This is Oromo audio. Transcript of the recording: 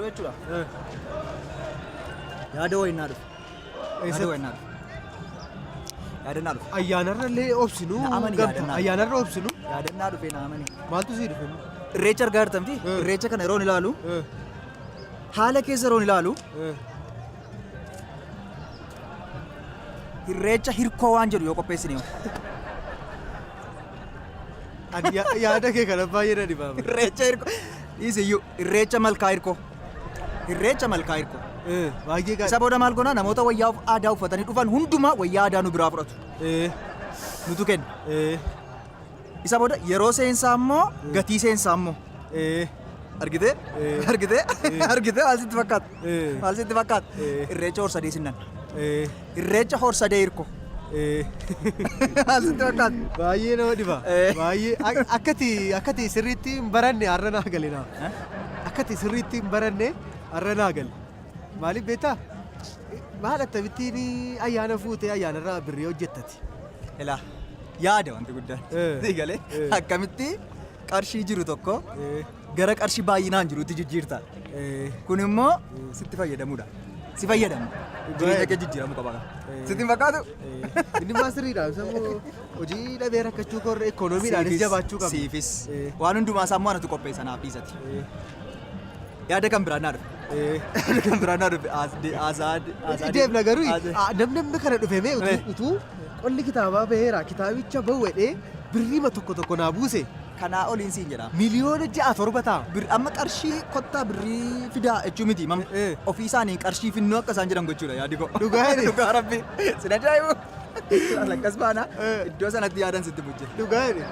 jechuudha. Yaada wayinnaa dhufe. Yaada wayinnaa dhufe. Yaadannaa dhufe. Ayyaanarrallee obsinu. Ayyaanarra obsinu. Yaadannaa dhufe na amani. Maaltu sii dhufe? Irreecha argaa jirtamti. Irreecha kana yeroon ilaalu. Haala keessa yeroon ilaalu. Irreecha hirkoo waan jedhu yoo qopheessine. Yaada kee kana baay'ee na dhibaama. Irreecha hirkoo. Dhiisiyyuu irreecha malkaa hirkoo. Irreecha malkaa hirkoo. Baay'ee gaariidha. Isa booda maal goona namoota wayyaa aadaa uffatanii dhufan hundumaa wayyaa aadaa nu biraa fudhatu. Nutu kenna. Isa booda yeroo seensaa immoo gatii seensaa immoo. Argitee? Argitee? Argitee maal sitti fakkaata? Maal sitti fakkaata? Irreecha horsadee sinnan. Irreecha horsadee hirkoo. Maal sitti fakkaata? Baay'ee nama dhiba. Baay'ee akkati sirriitti hin baranne har'a naa gale naa. Akkati sirriitti hin baranne har'a naa gale. Maaliif beektaa? Maal akkamittiin ayyaana fuutee ayyaanarraa birrii hojjettati? Ilaa yaada wanti guddaan. Galee akkamitti qarshii jiru tokko gara qarshii baay'inaan jirutti jijjiirta. Kun immoo sitti fayyadamuudha. Si fayyadamu. Jireenya kee jijjiiramuu qaba. Sitti hin fakkaatu? Inni maa sirriidha. Hojii dhabee rakkachuu korra ikoonomiidhaanis jabaachuu qaba. Siifis waan hundumaa sammuu anatu qopheessa naaf dhiisati. Yaada kan biraan naa dhufe. Kan biraan naa dhufe Deemna garuu namni kana dhufeemee utuu qolli kitaabaa baheera kitaabicha bawwadhee birriima tokko naa buuse. Kanaa oliin siin jedha. Miliyoona 6-7 ta'a. Amma qarshii kottaa birrii fidaa jechuu miti. Ofii isaanii qarshii finnoo akka isaan jedhan gochuudha yaadi koo. Dhugaa jedhe. Dhugaa rabbi. Sin ajaa'ibu. Lakkas baana iddoo sanatti yaadan sitti bujje. Dhugaa jedhe.